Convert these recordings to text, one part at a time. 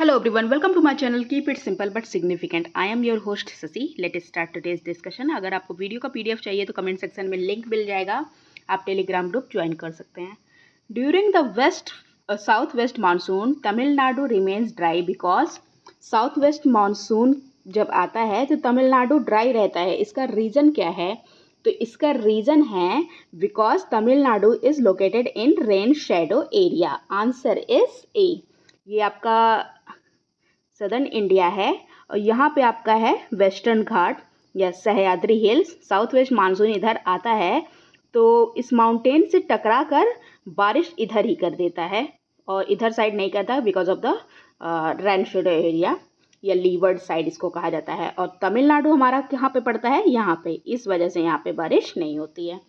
Hello everyone, welcome to my channel. Keep it simple but significant. I am your host Sasi. Let's start today's discussion. अगर आपको video का PDF चाहिए तो comment section में link मिल जाएगा, आप Telegram group join कर सकते हैं. During the south west monsoon Tamil Nadu remains dry because south west monsoon जब आता है तो तमिलनाडु ड्राई रहता है. इसका रीज़न क्या है? तो इसका रीज़न है because Tamil Nadu is located in rain shadow area. Answer is ए. ये आपका सदर्न इंडिया है और यहाँ पे आपका है वेस्टर्न घाट या Sahyadri hills. South west monsoon इधर आता है तो इस माउंटेन से टकरा कर बारिश इधर ही कर देता है और इधर साइड नहीं करता because of the rain shadow area या लीवर्ड साइड इसको कहा जाता है. और तमिलनाडु हमारा कहाँ पे पड़ता है? यहाँ पे. इस वजह से यहाँ पे बारिश नहीं होती है.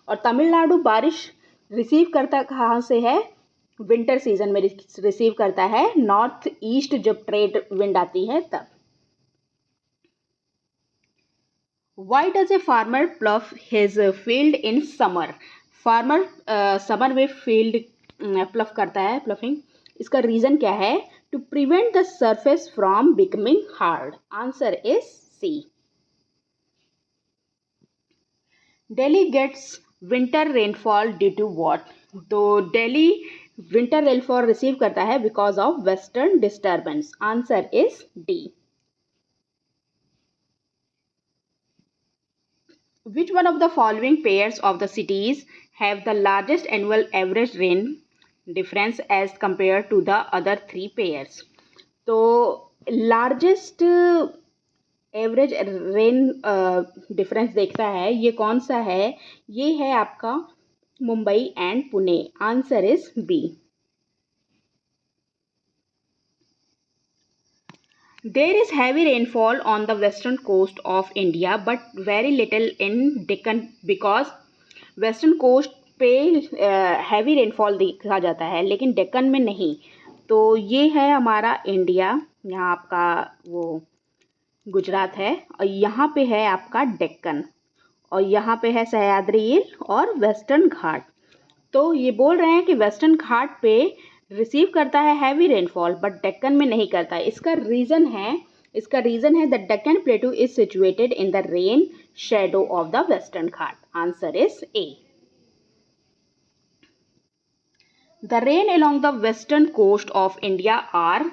और तमिलनाडु बारिश रिसीव करता कहाँ से है? विंटर सीजन में रिसीव करता है नॉर्थ ईस्ट जब ट्रेड विंड आती है तब. Why does a farmer plough his field in summer? Farmer summer में फील्ड प्लफ करता है, प्लफिंग. इसका रीज़न क्या है? To prevent the surface from becoming hard. Answer is C. Delhi gets winter rainfall due to what? तो Delhi winter rainfall receive करता है because of western disturbance. Answer is D. Which one of the following pairs of the cities have the largest annual average rain difference as compared to the other three pairs? तो largest average rain difference देखता है ये कौन सा है? ये है आपका Mumbai and Pune. Answer is B. There is heavy rainfall on the western coast of India but very little in Deccan because western coast पे हैवी रेनफॉल देखा जाता है लेकिन डेक्कन में नहीं. तो ये है हमारा इंडिया. यहाँ आपका वो गुजरात है और यहाँ पे है आपका डेक्कन और यहाँ पे है सह्याद्री हिल और वेस्टर्न घाट. तो ये बोल रहे हैं कि वेस्टर्न घाट पे रिसीव करता है हैवी रेनफॉल बट डेक्कन में नहीं करता. इसका रीज़न है the Deccan plateau is situated in the rain shadow of the western Ghat. Answer is A. The rain along the western coast of India are.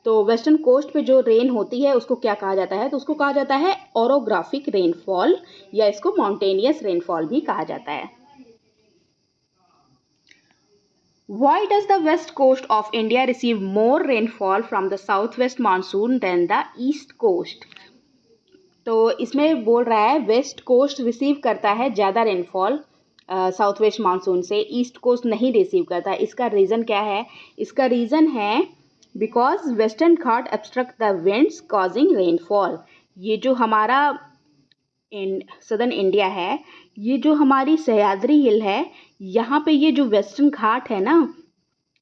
तो वेस्टर्न कोस्ट पे जो रेन होती है उसको क्या कहा जाता है? तो उसको कहा जाता है ओरोग्राफिक रेनफॉल या इसको माउंटेनियस रेनफॉल भी कहा जाता है. Why does the west coast of India receive more rainfall from the southwest monsoon than the east coast? तो इसमें बोल रहा है वेस्ट कोस्ट रिसीव करता है ज़्यादा रेनफॉल साउथ वेस्ट मानसून से, ईस्ट कोस्ट नहीं रिसीव करता. इसका रीज़न क्या है? इसका रीज़न है because western Ghat obstruct the winds causing rainfall. ये जो हमारा सदर्न इंडिया है, ये जो हमारी सह्याद्री हिल है, यहाँ पे ये जो वेस्टर्न घाट है ना,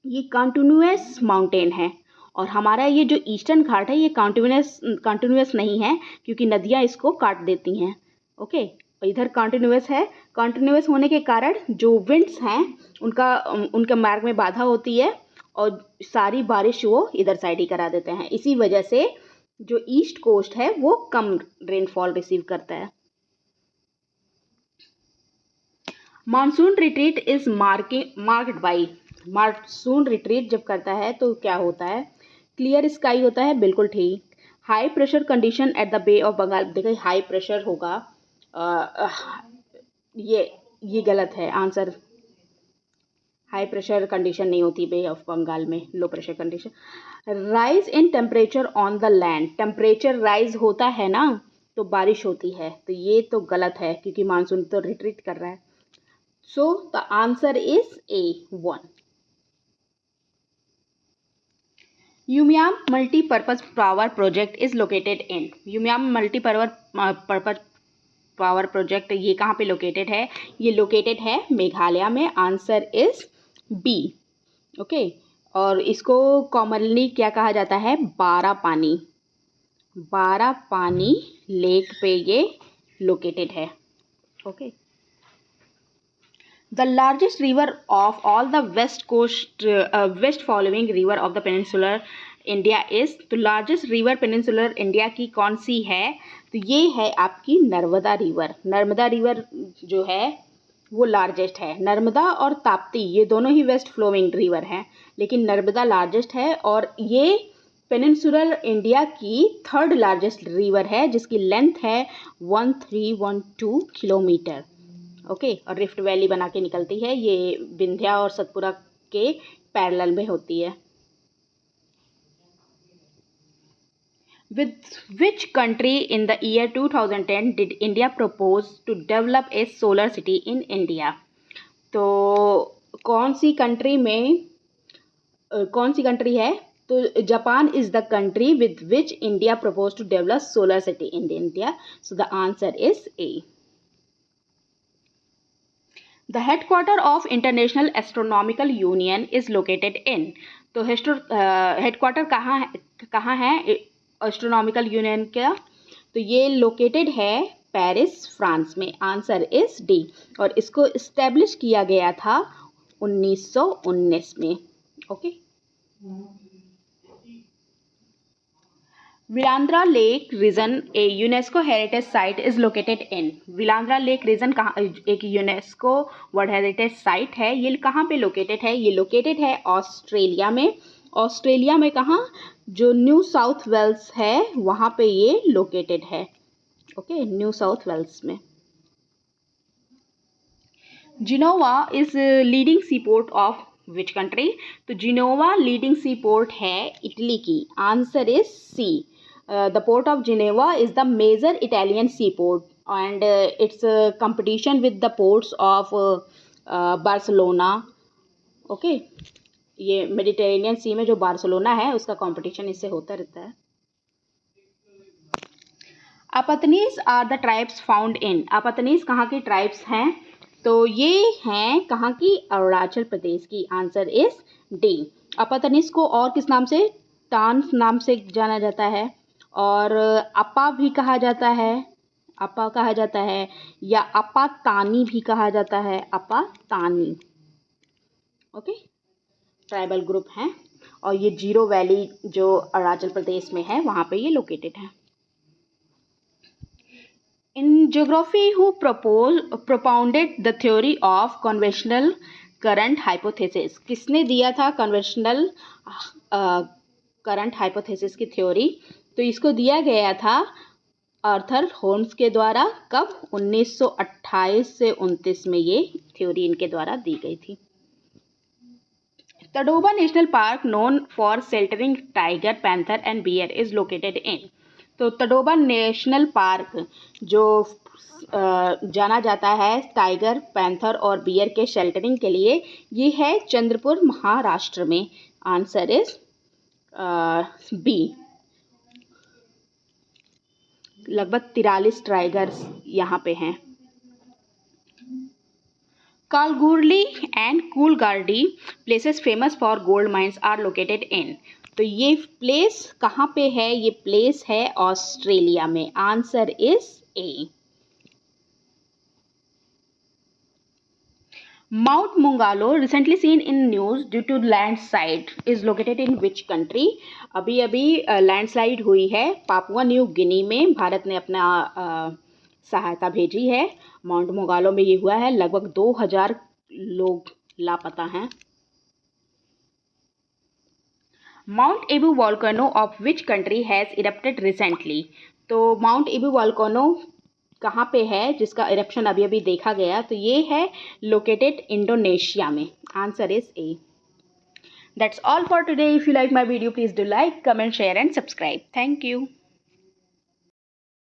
ये कंटिन्यूअस माउंटेन है और हमारा ये जो ईस्टर्न घाट है ये कंटिन्यूअस नहीं है क्योंकि नदियाँ इसको काट देती हैं. ओके. और इधर कंटिन्यूअस है. कंटिन्यूअस होने के कारण जो विंड्स हैं उनका मार्ग में बाधा होती है और सारी बारिश वो इधर साइड ही करा देते हैं. इसी वजह से जो ईस्ट कोस्ट है वो कम रेनफॉल रिसीव करता है. Monsoon retreat is marked by. Monsoon retreat जब करता है तो क्या होता है? क्लियर स्काई होता है. बिल्कुल ठीक. High pressure condition at the Bay of Bengal. देखिए हाई प्रेशर होगा, ये गलत है. आंसर हाई प्रेशर कंडीशन नहीं होती बे ऑफ बंगाल में, low pressure condition. Rise in temperature on the land. Temperature rise होता है ना तो बारिश होती है. तो ये तो गलत है क्योंकि मानसून तो रिट्रीट कर रहा है. So the answer is A1. Umiam Multi-Purpose Power Project is located in. Umiam Multi-Purpose Power Project ये कहाँ पे लोकेटेड है? ये लोकेटेड है मेघालय में. Answer is B. ओके. और इसको कॉमनली क्या कहा जाता है? बारा पानी लेक पे ये लोकेटेड है. Okay. The largest river of all the west following river of the peninsular India is, तो लार्जेस्ट रिवर पेनिनसुलर इंडिया की कौन सी है, तो ये है आपकी नर्मदा रिवर। नर्मदा रिवर जो है वो लार्जेस्ट है। नर्मदा और ताप्ती ये दोनों ही वेस्ट फ्लोइंग रिवर हैं, लेकिन नर्मदा लार्जेस्ट है और ये पेनिनसुलर इंडिया की थर्ड लार्जेस्ट रिवर है, जिसकी लेंथ है 1312 किलोमीटर। ओके, और रिफ्ट वैली बना के निकलती है, ये विंध्या और सतपुरा के पैरेलल में होती है। With which country in the year 2010 did India propose to develop a solar city in India? तो कौन सी कंट्री है, तो Japan is the country with which India propose to develop solar city in India, so the answer is A. The headquarter of International Astronomical Union is located in, तो headquarter कहाँ है astronomical union का, तो ये located है Paris France में। Answer is D, और इसको इस्टेब्लिश किया गया था 1919 में। Okay, Willandra lake region a UNESCO heritage site is located in, Willandra lake region कहाँ, एक यूनेस्को वर्ल्ड हेरिटेज साइट है, ये कहाँ पे लोकेटेड है, ये लोकेटेड है ऑस्ट्रेलिया में। ऑस्ट्रेलिया में कहाँ, जो न्यू साउथ वेल्स है वहाँ पे ये लोकेटेड है। ओके, न्यू साउथ वेल्स में। Genoa is leading sea port of which country, तो जिनोवा लीडिंग सी पोर्ट है इटली की। Answer is C, the port of Geneva is the major Italian sea port and its competition with the ports of Barcelona. Okay, ये Mediterranean sea में जो Barcelona है उसका competition इससे होता रहता है। Apatanis are the tribes found in, Apatanis कहाँ की ट्राइब्स हैं, तो ये हैं कहाँ की, अरुणाचल प्रदेश की। Answer is D. अपतनीस को और किस नाम से, टान नाम से जाना जाता है, और अपा भी कहा जाता है, अपा कहा जाता है, या अपा तानी भी कहा जाता है, अपा तानी। ओके, ट्राइबल ग्रुप हैं, और ये जीरो वैली जो अरुणाचल प्रदेश में है वहाँ पे ये लोकेटेड है। In geography who propounded the theory of conventional current hypothesis, किसने दिया था कन्वेंशनल करंट हाइपोथेसिस की थ्योरी, तो इसको दिया गया था आर्थर होम्स के द्वारा। कब, 1928 से 29 में ये थ्योरी इनके द्वारा दी गई थी। Tadoba national park known for sheltering tiger, panther and bear is located in, तो तडोबा नेशनल पार्क जो जाना जाता है टाइगर, पैंथर और बियर के शेल्टरिंग के लिए, ये है चंद्रपुर महाराष्ट्र में। Answer is B. लगभग 43 टाइगर्स यहाँ पे हैं। Kalgoorlie and Coolgardie places famous for gold mines are located in, तो ये प्लेस कहाँ पे है, ये प्लेस है ऑस्ट्रेलिया में। Answer is A. Mount Mungalo recently seen in news due to landslide is located in which country, अभी अभी लैंडस्लाइड हुई है पापुआ न्यू गिनी में, भारत ने अपना सहायता भेजी है। माउंट मुंगालो में ये हुआ है, लगभग 2000 लोग लापता हैं। Mount above volcano of which country has erupted recently, तो माउंट एबू वॉल्केनो कहाँ पे है जिसका इरप्शन अभी अभी देखा गया, तो ये है लोकेटेड इंडोनेशिया में। Answer is A. That's all for today. If you like my video please do like, comment, share and subscribe. Thank you.